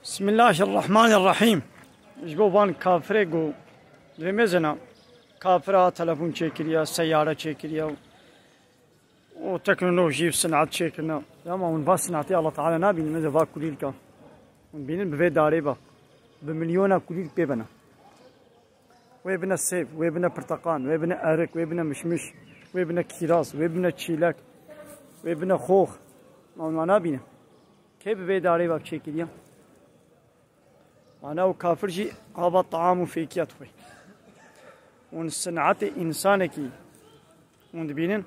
بسم الله الرحمن الرحيم. جو وان كافره جو رمزنا كافره تلفون چيكريا سيارة چيكريا وتكنولوجي وصناعة چيكرنا يا ما من صناعتي الله تعالى نابين ماذا فا كليلكا بين بفي داريبا بمليون كليل بيبنا ويبنا سيف ويبنا برتقان ويبنا أرك ويبنا مشمش ويبنا كيراس ويبنا تشيلك ويبنا خوخ ما نابين كيف بفي داريبا چيكريا أنا وكافر جي هذا طعام وفيكيات خوي ونصنعت إنسانك ونبينن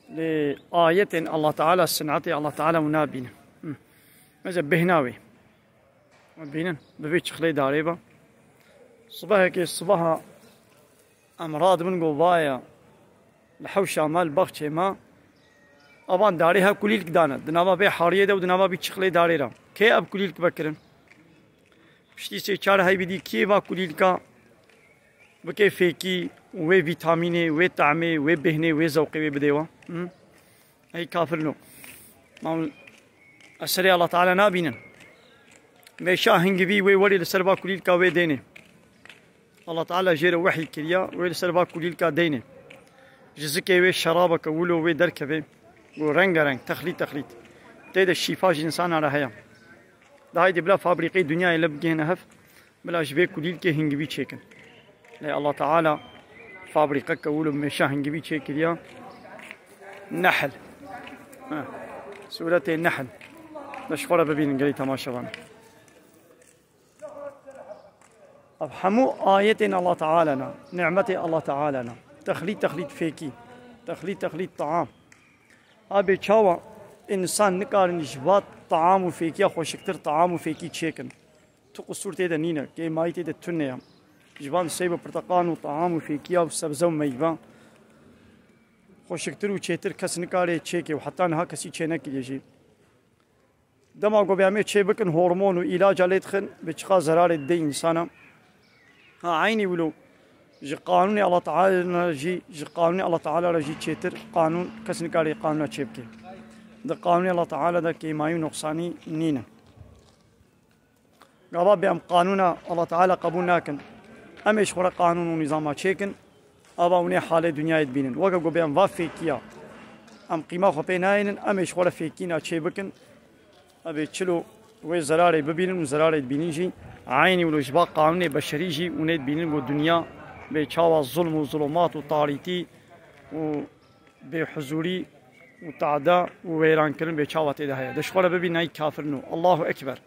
لآية الله تعالى صنعت الله تعالى ونابين ماذا بهناوي ونبينن ببيت خلي داريبا صباحك الصباح أمراض من قوايا لحوش عمال بخشة ما أبان داريها كليلك دانا دنابا بي حارية دا ودنابا بي تشخلي داريرا كي أب كليلك بكرن پشتی سے چار هاي بدي كي با كليلكا بكي فيكي وي فيتاميني وي طعمي وي بهني وي ذوقي وي بديوا هي كافر نو ما اسري الله تعالى نابينا ميشا هنجبي وي ولي لسربا كليلكا وي ديني الله تعالى جير وحي كريا وي لسربا كليلكا ديني جزكي وي شرابك ولو وي دركبي ورنگ تخليط تيد الشفاء انسان على هيا ده هاي بلا فابريقي دنيا يلبجينا هف بلا جبي كليل كي هنجبي تشيكن لا الله تعالى فابريقة كولو مشا هنجبي تشيكن يا نحل سورة النحل نشخورة ببين قري تماشا وانا أفهموا آية الله تعالى نعمة الله تعالى تخليط فيكي تخليط طعام أبي تشاوا إنسان نقارن جبات طعام وفيكي خوشكتر طعام وفيكي تشيكن تقصور تيدا نينا كي ماي تيدا تنيا جبان سيبا برتقان وطعام وفيكي وسبزة وميبا خوشكتر وچيتر كس نقاري تشيكي وحتى نها كسي تشينك يجي دماغو بيعمل تشي بكن هرمون وعلاج عليه تخن بتشخا زرار الدي إنسانا ها عيني ولو جي قانوني الله تعالى جي قانوني الله تعالى رجي تشيتر قانون كس نقاري قانون تشيبكي ده قانون الله تعالى ده كيمايو نقصاني نينا قبا بأم قانون الله تعالى قبول ناكن أمش خورا قانون ونظام تشيكن أبا وني حالة دنيا يدبينن وقا بأم وافيكيا أم قيمة خبيناين أمش خورا فيكينا تشيبكن أبي تشلو وي زراري ببينن وزراري يدبينيجي عيني ولو جبا قانوني بشريجي ونيد بينن والدنيا بيشاوى الظلم والظلمات وطاريتي وبحزوري وتعدى وويران كلم بيشاوات إذا هي دشخورة ببي ناي كافر نو الله أكبر.